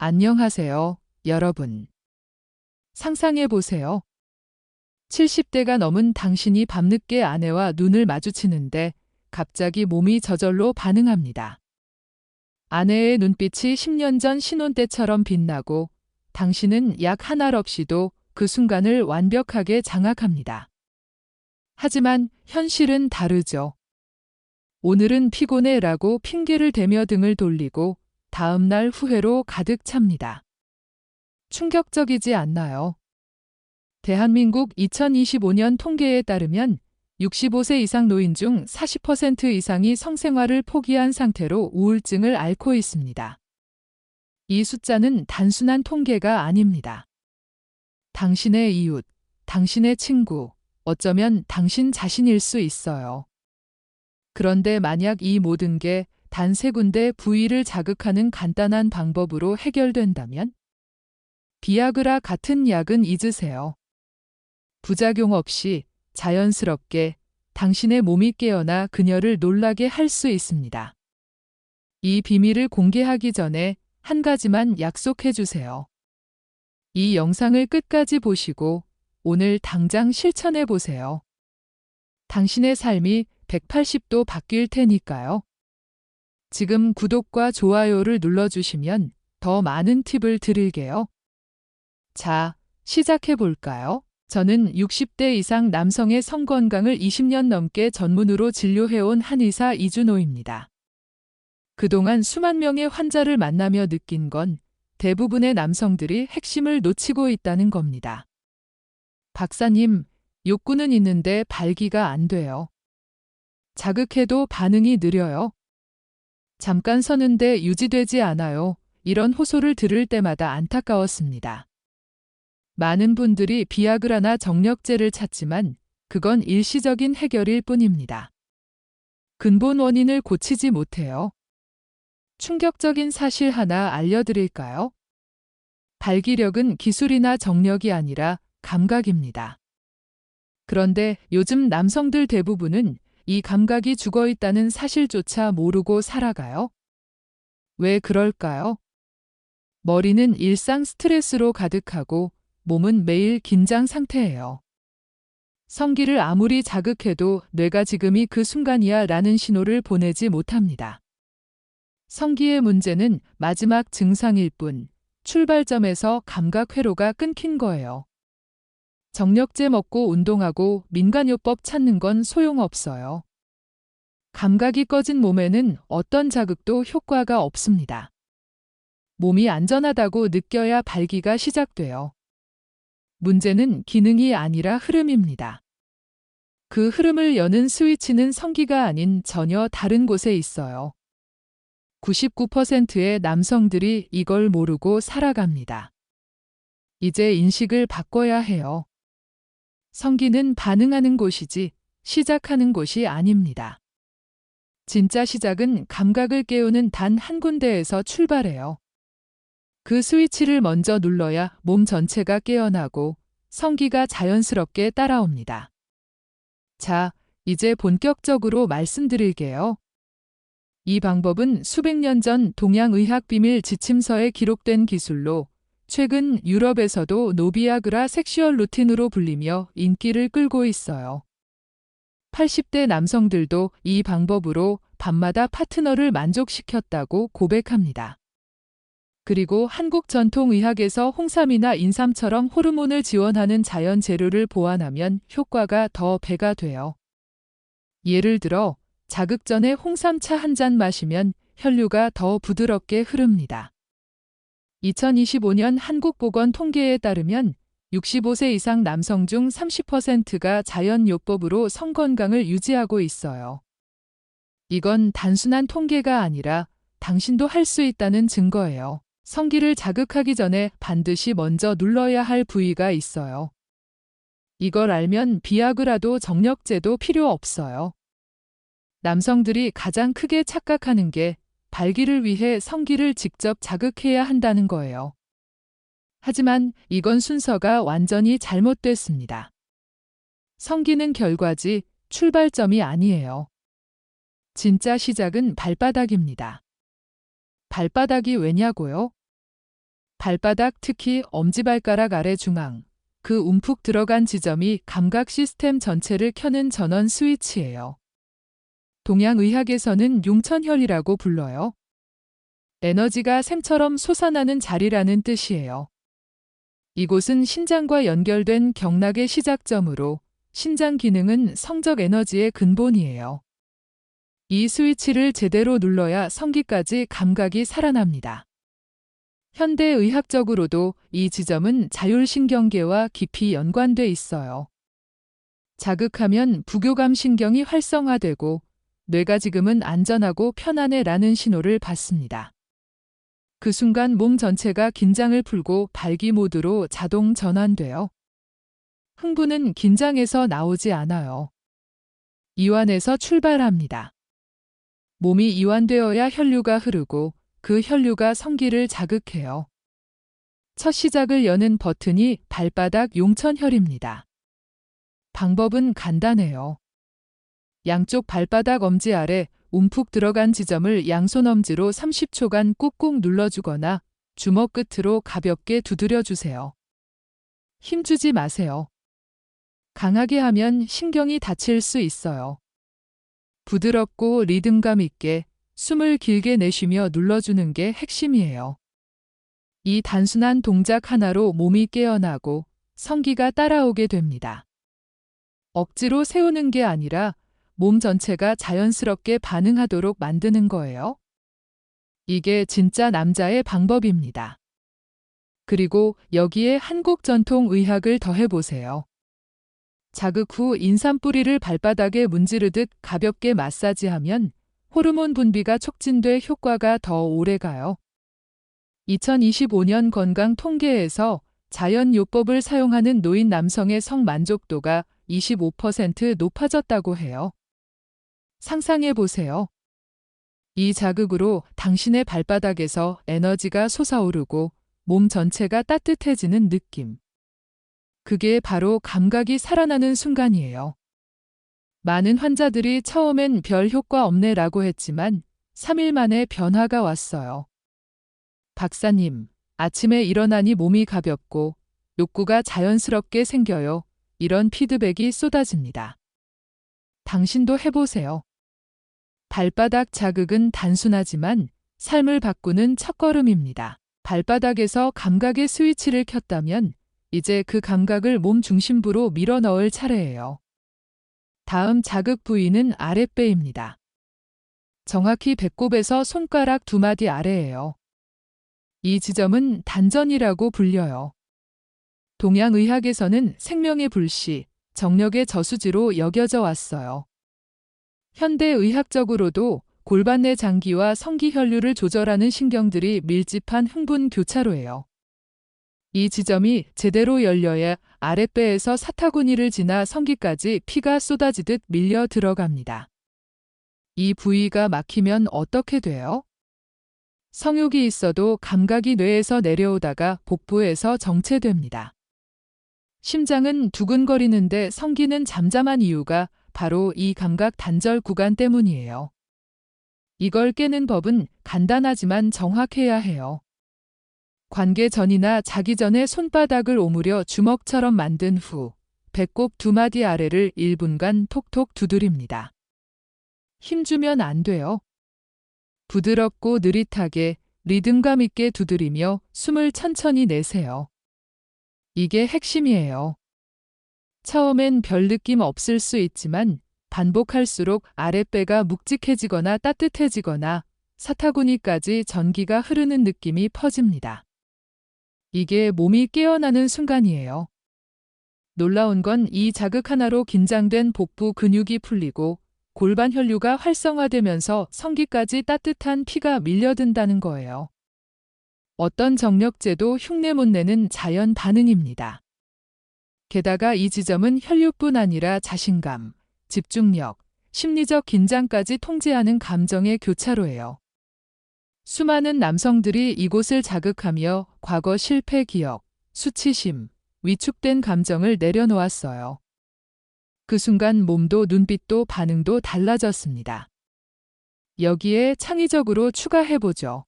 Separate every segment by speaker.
Speaker 1: 안녕하세요, 여러분. 상상해 보세요. 70대가 넘은 당신이 밤늦게 아내와 눈을 마주치는데 갑자기 몸이 저절로 반응합니다. 아내의 눈빛이 10년 전 신혼 때처럼 빛나고 당신은 약 한 알 없이도 그 순간을 완벽하게 장악합니다. 하지만 현실은 다르죠. 오늘은 피곤해라고 핑계를 대며 등을 돌리고 다음 날 후회로 가득 찹니다. 충격적이지 않나요? 대한민국 2025년 통계에 따르면 65세 이상 노인 중 40% 이상이 성생활을 포기한 상태로 우울증을 앓고 있습니다. 이 숫자는 단순한 통계가 아닙니다. 당신의 이웃, 당신의 친구, 어쩌면 당신 자신일 수 있어요. 그런데 만약 이 모든 게 단 세 군데 부위를 자극하는 간단한 방법으로 해결된다면? 비아그라 같은 약은 잊으세요. 부작용 없이 자연스럽게 당신의 몸이 깨어나 그녀를 놀라게 할 수 있습니다. 이 비밀을 공개하기 전에 한 가지만 약속해 주세요. 이 영상을 끝까지 보시고 오늘 당장 실천해 보세요. 당신의 삶이 180도 바뀔 테니까요. 지금 구독과 좋아요를 눌러주시면 더 많은 팁을 드릴게요. 자, 시작해 볼까요? 저는 60대 이상 남성의 성건강을 20년 넘게 전문으로 진료해온 한의사 이준호입니다. 그동안 수만 명의 환자를 만나며 느낀 건 대부분의 남성들이 핵심을 놓치고 있다는 겁니다. 박사님, 욕구는 있는데 발기가 안 돼요. 자극해도 반응이 느려요. 잠깐 서는데 유지되지 않아요. 이런 호소를 들을 때마다 안타까웠습니다. 많은 분들이 비아그라나 정력제를 찾지만 그건 일시적인 해결일 뿐입니다. 근본 원인을 고치지 못해요. 충격적인 사실 하나 알려드릴까요? 발기력은 기술이나 정력이 아니라 감각입니다. 그런데 요즘 남성들 대부분은 이 감각이 죽어 있다는 사실조차 모르고 살아가요. 왜 그럴까요? 머리는 일상 스트레스로 가득하고 몸은 매일 긴장 상태예요. 성기를 아무리 자극해도 뇌가 지금이 그 순간이야 라는 신호를 보내지 못합니다. 성기의 문제는 마지막 증상일 뿐 출발점에서 감각 회로가 끊긴 거예요. 정력제 먹고 운동하고 민간요법 찾는 건 소용없어요. 감각이 꺼진 몸에는 어떤 자극도 효과가 없습니다. 몸이 안전하다고 느껴야 발기가 시작돼요. 문제는 기능이 아니라 흐름입니다. 그 흐름을 여는 스위치는 성기가 아닌 전혀 다른 곳에 있어요. 99%의 남성들이 이걸 모르고 살아갑니다. 이제 인식을 바꿔야 해요. 성기는 반응하는 곳이지 시작하는 곳이 아닙니다. 진짜 시작은 감각을 깨우는 단 한 군데에서 출발해요. 그 스위치를 먼저 눌러야 몸 전체가 깨어나고 성기가 자연스럽게 따라옵니다. 자, 이제 본격적으로 말씀드릴게요. 이 방법은 수백 년 전 동양의학 비밀 지침서에 기록된 기술로 최근 유럽에서도 노비아그라 섹슈얼 루틴으로 불리며 인기를 끌고 있어요. 80대 남성들도 이 방법으로 밤마다 파트너를 만족시켰다고 고백합니다. 그리고 한국 전통의학에서 홍삼이나 인삼처럼 호르몬을 지원하는 자연 재료를 보완하면 효과가 더 배가 돼요. 예를 들어 자극 전에 홍삼차 한 잔 마시면 혈류가 더 부드럽게 흐릅니다. 2025년 한국보건 통계에 따르면 65세 이상 남성 중 30%가 자연요법으로 성건강을 유지하고 있어요. 이건 단순한 통계가 아니라 당신도 할 수 있다는 증거예요. 성기를 자극하기 전에 반드시 먼저 눌러야 할 부위가 있어요. 이걸 알면 비아그라도 정력제도 필요 없어요. 남성들이 가장 크게 착각하는 게 발기를 위해 성기를 직접 자극해야 한다는 거예요. 하지만 이건 순서가 완전히 잘못됐습니다. 성기는 결과지 출발점이 아니에요. 진짜 시작은 발바닥입니다. 발바닥이 왜냐고요? 발바닥, 특히 엄지발가락 아래 중앙, 그 움푹 들어간 지점이 감각 시스템 전체를 켜는 전원 스위치예요. 동양의학에서는 용천혈이라고 불러요. 에너지가 샘처럼 솟아나는 자리라는 뜻이에요. 이곳은 신장과 연결된 경락의 시작점으로 신장 기능은 성적 에너지의 근본이에요. 이 스위치를 제대로 눌러야 성기까지 감각이 살아납니다. 현대의학적으로도 이 지점은 자율신경계와 깊이 연관돼 있어요. 자극하면 부교감 신경이 활성화되고 뇌가 지금은 안전하고 편안해라는 신호를 받습니다. 그 순간 몸 전체가 긴장을 풀고 발기 모드로 자동 전환돼요. 흥분은 긴장에서 나오지 않아요. 이완에서 출발합니다. 몸이 이완되어야 혈류가 흐르고 그 혈류가 성기를 자극해요. 첫 시작을 여는 버튼이 발바닥 용천혈입니다. 방법은 간단해요. 양쪽 발바닥 엄지 아래 움푹 들어간 지점을 양손 엄지로 30초간 꾹꾹 눌러주거나 주먹 끝으로 가볍게 두드려 주세요. 힘주지 마세요. 강하게 하면 신경이 다칠 수 있어요. 부드럽고 리듬감 있게 숨을 길게 내쉬며 눌러주는 게 핵심이에요. 이 단순한 동작 하나로 몸이 깨어나고 성기가 따라오게 됩니다. 억지로 세우는 게 아니라 몸 전체가 자연스럽게 반응하도록 만드는 거예요. 이게 진짜 남자의 방법입니다. 그리고 여기에 한국 전통 의학을 더해보세요. 자극 후 인삼뿌리를 발바닥에 문지르듯 가볍게 마사지하면 호르몬 분비가 촉진돼 효과가 더 오래가요. 2025년 건강 통계에서 자연요법을 사용하는 노인 남성의 성만족도가 25% 높아졌다고 해요. 상상해 보세요. 이 자극으로 당신의 발바닥에서 에너지가 솟아오르고 몸 전체가 따뜻해지는 느낌. 그게 바로 감각이 살아나는 순간이에요. 많은 환자들이 처음엔 별 효과 없네라고 했지만 3일 만에 변화가 왔어요. 박사님, 아침에 일어나니 몸이 가볍고 욕구가 자연스럽게 생겨요. 이런 피드백이 쏟아집니다. 당신도 해보세요. 발바닥 자극은 단순하지만 삶을 바꾸는 첫걸음입니다. 발바닥에서 감각의 스위치를 켰다면 이제 그 감각을 몸 중심부로 밀어 넣을 차례예요. 다음 자극 부위는 아랫배입니다. 정확히 배꼽에서 손가락 2마디 아래예요. 이 지점은 단전이라고 불려요. 동양의학에서는 생명의 불씨, 정력의 저수지로 여겨져 왔어요. 현대의학적으로도 골반 내 장기와 성기 혈류를 조절하는 신경들이 밀집한 흥분 교차로예요. 이 지점이 제대로 열려야 아랫배에서 사타구니를 지나 성기까지 피가 쏟아지듯 밀려 들어갑니다. 이 부위가 막히면 어떻게 돼요? 성욕이 있어도 감각이 뇌에서 내려오다가 복부에서 정체됩니다. 심장은 두근거리는데 성기는 잠잠한 이유가 바로 이 감각 단절 구간 때문이에요. 이걸 깨는 법은 간단하지만 정확해야 해요. 관계 전이나 자기 전에 손바닥을 오므려 주먹처럼 만든 후 배꼽 2마디 아래를 1분간 톡톡 두드립니다. 힘주면 안 돼요. 부드럽고 느릿하게 리듬감 있게 두드리며 숨을 천천히 내세요. 이게 핵심이에요. 처음엔 별 느낌 없을 수 있지만 반복할수록 아랫배가 묵직해지거나 따뜻해지거나 사타구니까지 전기가 흐르는 느낌이 퍼집니다. 이게 몸이 깨어나는 순간이에요. 놀라운 건 이 자극 하나로 긴장된 복부 근육이 풀리고 골반 혈류가 활성화되면서 성기까지 따뜻한 피가 밀려든다는 거예요. 어떤 정력제도 흉내 못 내는 자연 반응입니다. 게다가 이 지점은 혈류뿐 아니라 자신감, 집중력, 심리적 긴장까지 통제하는 감정의 교차로예요. 수많은 남성들이 이곳을 자극하며 과거 실패 기억, 수치심, 위축된 감정을 내려놓았어요. 그 순간 몸도 눈빛도 반응도 달라졌습니다. 여기에 창의적으로 추가해보죠.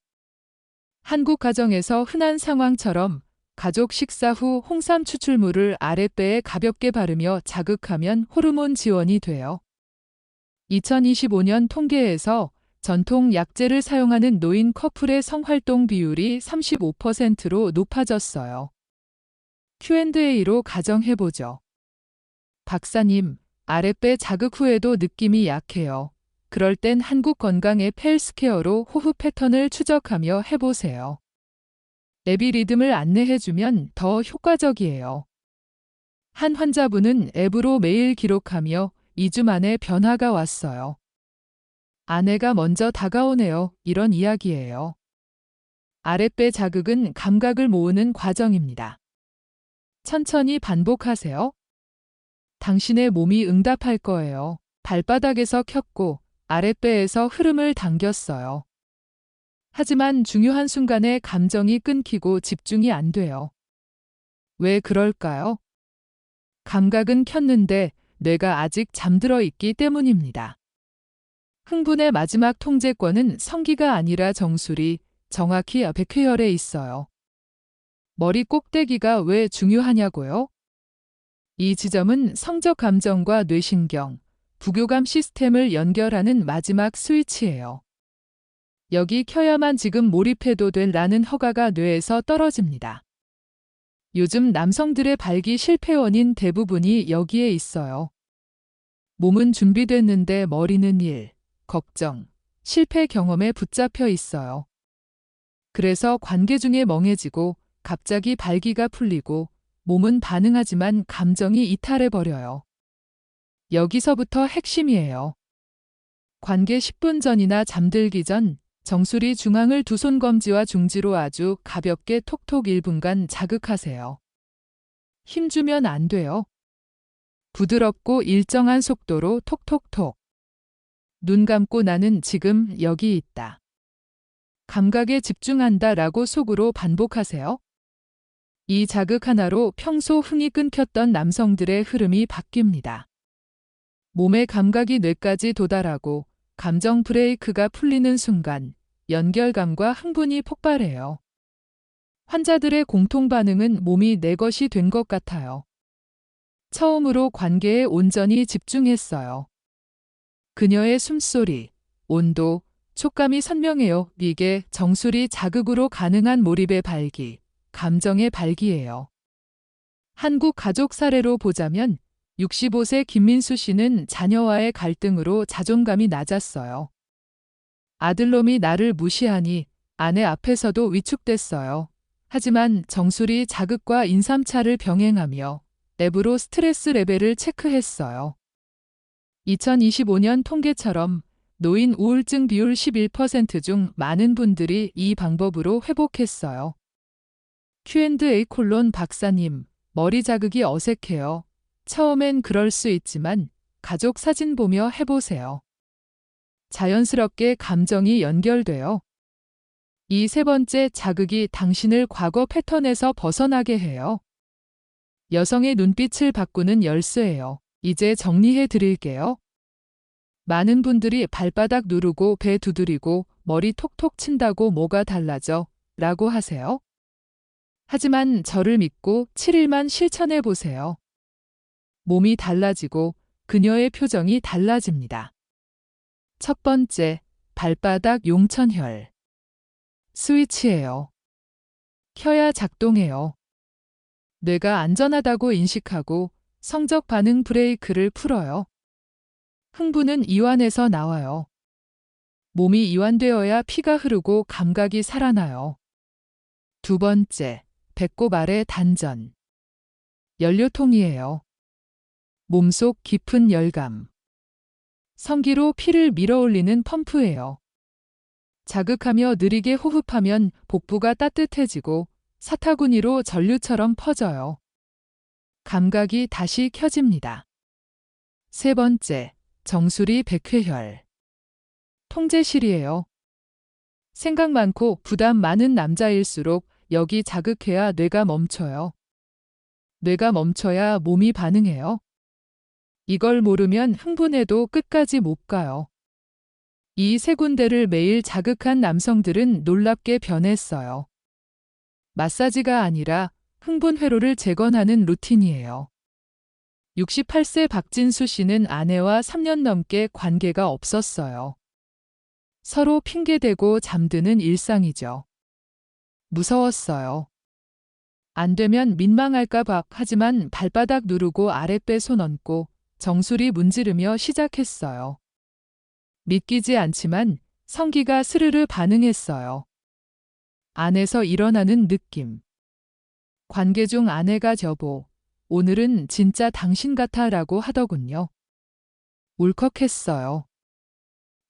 Speaker 1: 한국 가정에서 흔한 상황처럼 가족 식사 후 홍삼 추출물을 아랫배에 가볍게 바르며 자극하면 호르몬 지원이 돼요. 2025년 통계에서 전통 약재를 사용하는 노인 커플의 성활동 비율이 35%로 높아졌어요. Q&A로 가정해보죠. 박사님, 아랫배 자극 후에도 느낌이 약해요. 그럴 땐 한국 건강의 펠스케어로 호흡 패턴을 추적하며 해보세요. 앱이 리듬을 안내해주면 더 효과적이에요. 한 환자분은 앱으로 매일 기록하며 2주 만에 변화가 왔어요. 아내가 먼저 다가오네요. 이런 이야기예요. 아랫배 자극은 감각을 모으는 과정입니다. 천천히 반복하세요. 당신의 몸이 응답할 거예요. 발바닥에서 켰고 아랫배에서 흐름을 당겼어요. 하지만 중요한 순간에 감정이 끊기고 집중이 안 돼요. 왜 그럴까요? 감각은 켰는데 뇌가 아직 잠들어 있기 때문입니다. 흥분의 마지막 통제권은 성기가 아니라 정수리, 정확히 백회혈에 있어요. 머리 꼭대기가 왜 중요하냐고요? 이 지점은 성적 감정과 뇌신경, 부교감 시스템을 연결하는 마지막 스위치예요. 여기 켜야만 지금 몰입해도 된다는 허가가 뇌에서 떨어집니다. 요즘 남성들의 발기 실패 원인 대부분이 여기에 있어요. 몸은 준비됐는데 머리는 일, 걱정, 실패 경험에 붙잡혀 있어요. 그래서 관계 중에 멍해지고 갑자기 발기가 풀리고 몸은 반응하지만 감정이 이탈해버려요. 여기서부터 핵심이에요. 관계 10분 전이나 잠들기 전 정수리 중앙을 두 손 검지와 중지로 아주 가볍게 톡톡 1분간 자극하세요. 힘주면 안 돼요. 부드럽고 일정한 속도로 톡톡톡. 눈 감고 나는 지금 여기 있다. 감각에 집중한다 라고 속으로 반복하세요. 이 자극 하나로 평소 흥이 끊겼던 남성들의 흐름이 바뀝니다. 몸의 감각이 뇌까지 도달하고 감정 브레이크가 풀리는 순간 연결감과 흥분이 폭발해요. 환자들의 공통 반응은 몸이 내 것이 된 것 같아요. 처음으로 관계에 온전히 집중했어요. 그녀의 숨소리, 온도, 촉감이 선명해요. 이게 정수리 자극으로 가능한 몰입의 발기, 감정의 발기예요. 한국 가족 사례로 보자면 65세 김민수 씨는 자녀와의 갈등으로 자존감이 낮았어요. 아들놈이 나를 무시하니 아내 앞에서도 위축됐어요. 하지만 정수리 자극과 인삼차를 병행하며 앱으로 스트레스 레벨을 체크했어요. 2025년 통계처럼 노인 우울증 비율 11% 중 많은 분들이 이 방법으로 회복했어요. Q&A 박사님, 머리 자극이 어색해요. 처음엔 그럴 수 있지만 가족 사진 보며 해보세요. 자연스럽게 감정이 연결돼요. 이 세 번째 자극이 당신을 과거 패턴에서 벗어나게 해요. 여성의 눈빛을 바꾸는 열쇠예요. 이제 정리해 드릴게요. 많은 분들이 발바닥 누르고 배 두드리고 머리 톡톡 친다고 뭐가 달라져? 라고 하세요. 하지만 저를 믿고 7일만 실천해 보세요. 몸이 달라지고 그녀의 표정이 달라집니다. 첫 번째, 발바닥 용천혈. 스위치예요. 켜야 작동해요. 뇌가 안전하다고 인식하고 성적 반응 브레이크를 풀어요. 흥분은 이완에서 나와요. 몸이 이완되어야 피가 흐르고 감각이 살아나요. 두 번째, 배꼽 아래 단전. 연료통이에요. 몸속 깊은 열감. 성기로 피를 밀어올리는 펌프예요. 자극하며 느리게 호흡하면 복부가 따뜻해지고 사타구니로 전류처럼 퍼져요. 감각이 다시 켜집니다. 세 번째, 정수리 백회혈. 통제실이에요. 생각 많고 부담 많은 남자일수록 여기 자극해야 뇌가 멈춰요. 뇌가 멈춰야 몸이 반응해요. 이걸 모르면 흥분해도 끝까지 못 가요. 이 세 군데를 매일 자극한 남성들은 놀랍게 변했어요. 마사지가 아니라 흥분 회로를 재건하는 루틴이에요. 68세 박진수 씨는 아내와 3년 넘게 관계가 없었어요. 서로 핑계대고 잠드는 일상이죠. 무서웠어요. 안 되면 민망할까 봐. 하지만 발바닥 누르고 아랫배 손 얹고 정수리 문지르며 시작했어요. 믿기지 않지만 성기가 스르르 반응했어요. 안에서 일어나는 느낌. 관계 중 아내가 여보, 오늘은 진짜 당신 같아 라고 하더군요. 울컥했어요.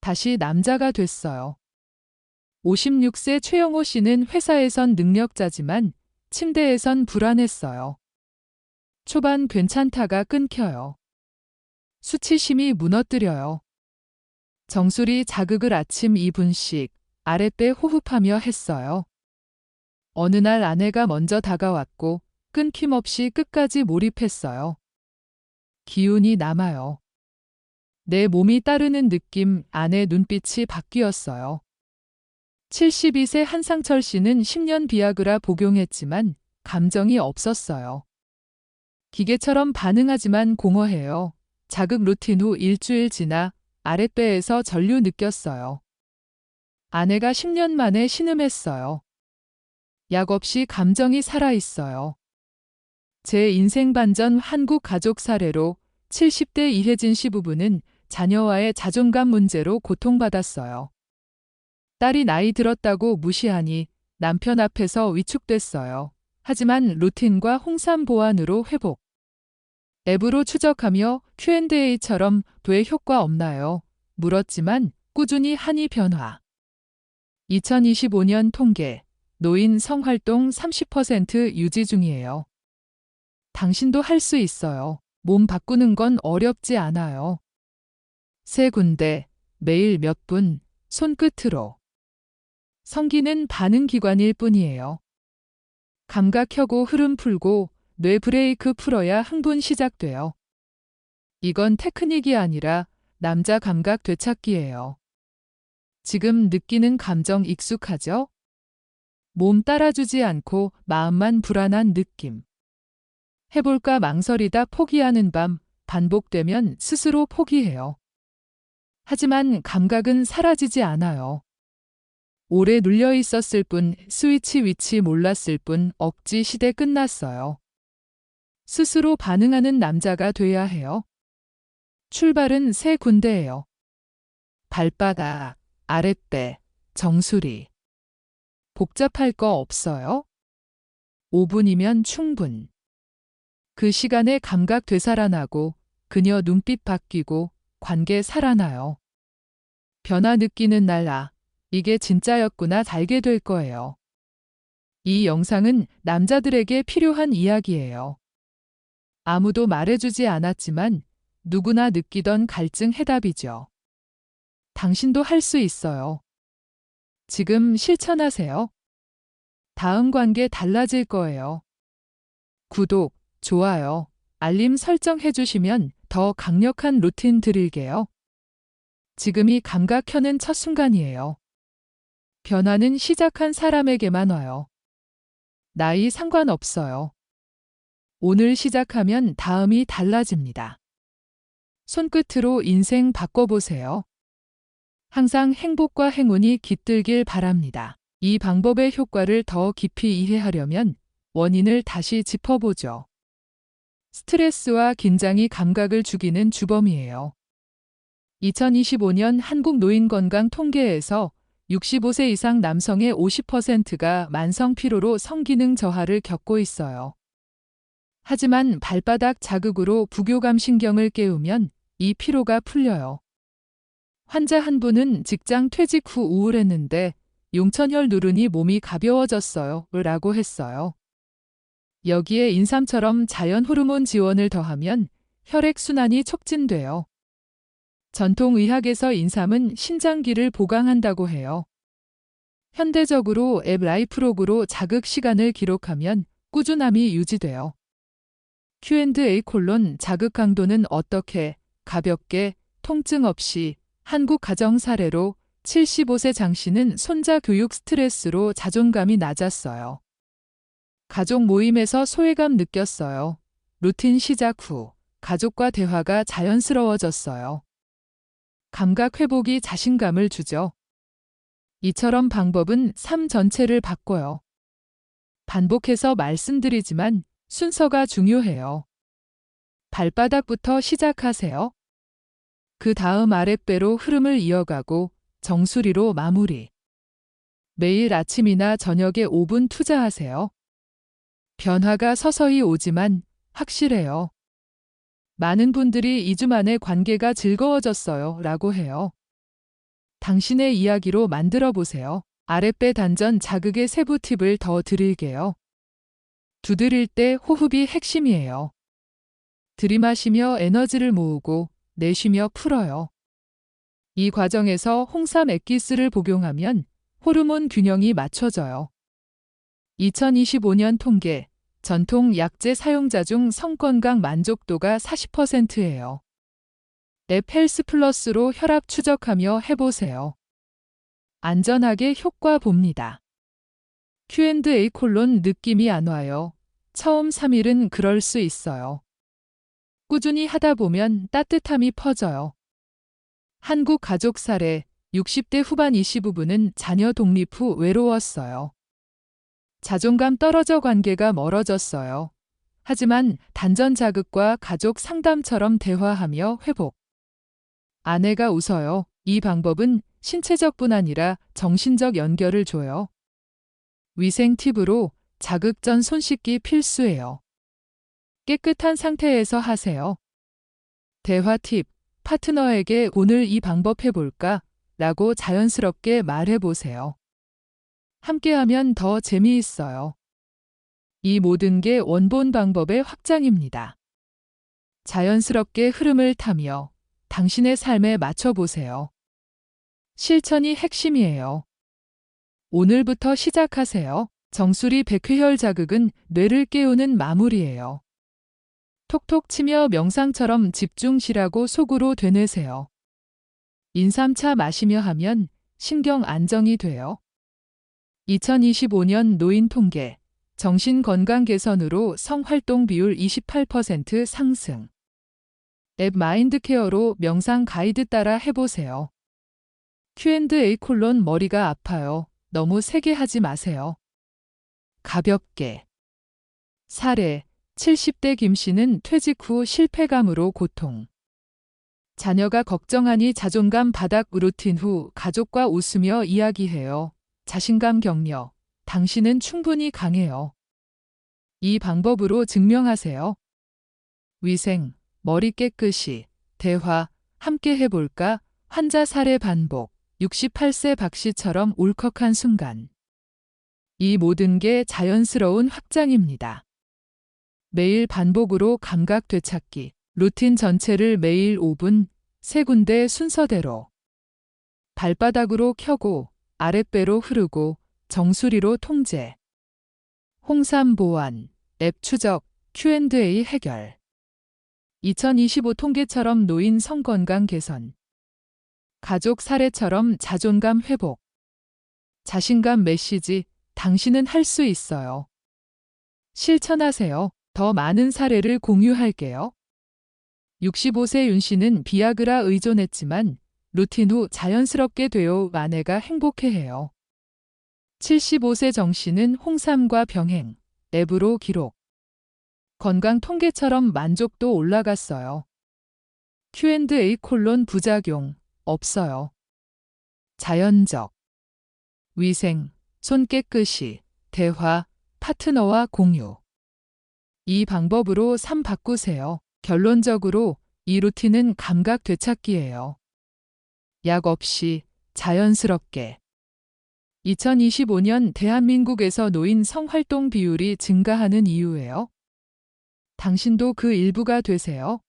Speaker 1: 다시 남자가 됐어요. 56세 최영호 씨는 회사에선 능력자지만 침대에선 불안했어요. 초반 괜찮다가 끊겨요. 수치심이 무너뜨려요. 정수리 자극을 아침 2분씩 아랫배 호흡하며 했어요. 어느 날 아내가 먼저 다가왔고 끊김없이 끝까지 몰입했어요. 기운이 남아요. 내 몸이 따르는 느낌, 아내 눈빛이 바뀌었어요. 72세 한상철 씨는 10년 비아그라 복용했지만 감정이 없었어요. 기계처럼 반응하지만 공허해요. 자극 루틴 후 일주일 지나 아랫배에서 전류 느꼈어요. 아내가 10년 만에 신음했어요. 약 없이 감정이 살아있어요. 제 인생 반전 한국 가족 사례로 70대 이혜진 씨 부부는 자녀와의 자존감 문제로 고통받았어요. 딸이 나이 들었다고 무시하니 남편 앞에서 위축됐어요. 하지만 루틴과 홍삼 보완으로 회복. 앱으로 추적하며 Q&A처럼 왜 효과 없나요? 물었지만 꾸준히 하니 변화. 2025년 통계. 노인 성활동 30% 유지 중이에요. 당신도 할 수 있어요. 몸 바꾸는 건 어렵지 않아요. 세 군데, 매일 몇 분, 손끝으로. 성기는 반응기관일 뿐이에요. 감각 켜고 흐름 풀고 뇌 브레이크 풀어야 흥분 시작돼요. 이건 테크닉이 아니라 남자 감각 되찾기예요. 지금 느끼는 감정 익숙하죠? 몸 따라주지 않고 마음만 불안한 느낌. 해볼까 망설이다 포기하는 밤, 반복되면 스스로 포기해요. 하지만 감각은 사라지지 않아요. 오래 눌려 있었을 뿐, 스위치 위치 몰랐을 뿐, 억지 시대 끝났어요. 스스로 반응하는 남자가 돼야 해요. 출발은 세 군데예요. 발바닥, 아랫배, 정수리. 복잡할 거 없어요? 5분이면 충분. 그 시간에 감각 되살아나고 그녀 눈빛 바뀌고 관계 살아나요. 변화 느끼는 날 이게 진짜였구나 알게 될 거예요. 이 영상은 남자들에게 필요한 이야기예요. 아무도 말해주지 않았지만 누구나 느끼던 갈증 해답이죠. 당신도 할 수 있어요. 지금 실천하세요. 다음 관계 달라질 거예요. 구독, 좋아요, 알림 설정해 주시면 더 강력한 루틴 드릴게요. 지금이 감각 켜는 첫 순간이에요. 변화는 시작한 사람에게만 와요. 나이 상관없어요. 오늘 시작하면 다음이 달라집니다. 손끝으로 인생 바꿔보세요. 항상 행복과 행운이 깃들길 바랍니다. 이 방법의 효과를 더 깊이 이해하려면 원인을 다시 짚어보죠. 스트레스와 긴장이 감각을 죽이는 주범이에요. 2025년 한국 노인 건강 통계에서 65세 이상 남성의 50%가 만성 피로로 성기능 저하를 겪고 있어요. 하지만 발바닥 자극으로 부교감 신경을 깨우면 이 피로가 풀려요. 환자 한 분은 직장 퇴직 후 우울했는데 용천혈 누르니 몸이 가벼워졌어요 라고 했어요. 여기에 인삼처럼 자연 호르몬 지원을 더하면 혈액순환이 촉진돼요. 전통의학에서 인삼은 신장기를 보강한다고 해요. 현대적으로 앱 라이프록으로 자극 시간을 기록하면 꾸준함이 유지돼요. Q&A 자극 강도는 어떻게, 가볍게, 통증 없이, 한국 가정 사례로 75세 장 씨는 손자 교육 스트레스로 자존감이 낮았어요. 가족 모임에서 소외감 느꼈어요. 루틴 시작 후 가족과 대화가 자연스러워졌어요. 감각 회복이 자신감을 주죠. 이처럼 방법은 삶 전체를 바꿔요. 반복해서 말씀드리지만 순서가 중요해요. 발바닥부터 시작하세요. 그 다음 아랫배로 흐름을 이어가고 정수리로 마무리. 매일 아침이나 저녁에 5분 투자하세요. 변화가 서서히 오지만 확실해요. 많은 분들이 2주 만에 관계가 즐거워졌어요 라고 해요. 당신의 이야기로 만들어 보세요. 아랫배 단전 자극의 세부 팁을 더 드릴게요. 두드릴 때 호흡이 핵심이에요. 들이마시며 에너지를 모으고 내쉬며 풀어요. 이 과정에서 홍삼 액기스를 복용하면 호르몬 균형이 맞춰져요. 2025년 통계, 전통 약제 사용자 중 성건강 만족도가 40%예요. 앱 헬스 플러스로 혈압 추적하며 해보세요. 안전하게 효과 봅니다. Q&A 느낌이 안 와요. 처음 3일은 그럴 수 있어요. 꾸준히 하다 보면 따뜻함이 퍼져요. 한국 가족 사례 60대 후반 이 시부부는 자녀 독립 후 외로웠어요. 자존감 떨어져 관계가 멀어졌어요. 하지만 단전 자극과 가족 상담처럼 대화하며 회복. 아내가 웃어요. 이 방법은 신체적뿐 아니라 정신적 연결을 줘요. 위생 팁으로 자극 전 손 씻기 필수예요. 깨끗한 상태에서 하세요. 대화 팁, 파트너에게 오늘 이 방법 해볼까? 라고 자연스럽게 말해보세요. 함께하면 더 재미있어요. 이 모든 게 원본 방법의 확장입니다. 자연스럽게 흐름을 타며 당신의 삶에 맞춰보세요. 실천이 핵심이에요. 오늘부터 시작하세요. 정수리 백회혈 자극은 뇌를 깨우는 마무리예요. 톡톡 치며 명상처럼 집중시라고 속으로 되뇌세요. 인삼차 마시며 하면 신경 안정이 돼요. 2025년 노인 통계, 정신건강 개선으로 성활동 비율 28% 상승. 앱 마인드케어로 명상 가이드 따라 해보세요. Q&A 머리가 아파요. 너무 세게 하지 마세요. 가볍게. 사례, 70대 김 씨는 퇴직 후 실패감으로 고통. 자녀가 걱정하니 자존감 바닥 루틴 후 가족과 웃으며 이야기해요. 자신감 격려. 당신은 충분히 강해요. 이 방법으로 증명하세요. 위생, 머리 깨끗이, 대화, 함께 해볼까? 환자 사례 반복, 68세 박 씨처럼 울컥한 순간. 이 모든 게 자연스러운 확장입니다. 매일 반복으로 감각 되찾기, 루틴 전체를 매일 5분, 세 군데 순서대로. 발바닥으로 켜고, 아랫배로 흐르고, 정수리로 통제. 홍삼 보완, 앱 추적, Q&A 해결. 2025 통계처럼 노인 성건강 개선. 가족 사례처럼 자존감 회복. 자신감 메시지, 당신은 할 수 있어요. 실천하세요. 더 많은 사례를 공유할게요. 65세 윤 씨는 비아그라 의존했지만 루틴 후 자연스럽게 되어 아내가 행복해해요. 75세 정 씨는 홍삼과 병행, 앱으로 기록. 건강 통계처럼 만족도 올라갔어요. Q&A 부작용, 없어요. 자연적. 위생, 손 깨끗이, 대화, 파트너와 공유. 이 방법으로 삶 바꾸세요. 결론적으로 이 루틴은 감각 되찾기예요. 약 없이 자연스럽게. 2025년 대한민국에서 노인 성활동 비율이 증가하는 이유예요. 당신도 그 일부가 되세요.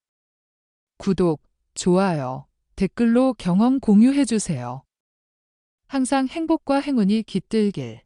Speaker 1: 구독, 좋아요, 댓글로 경험 공유해주세요. 항상 행복과 행운이 깃들길.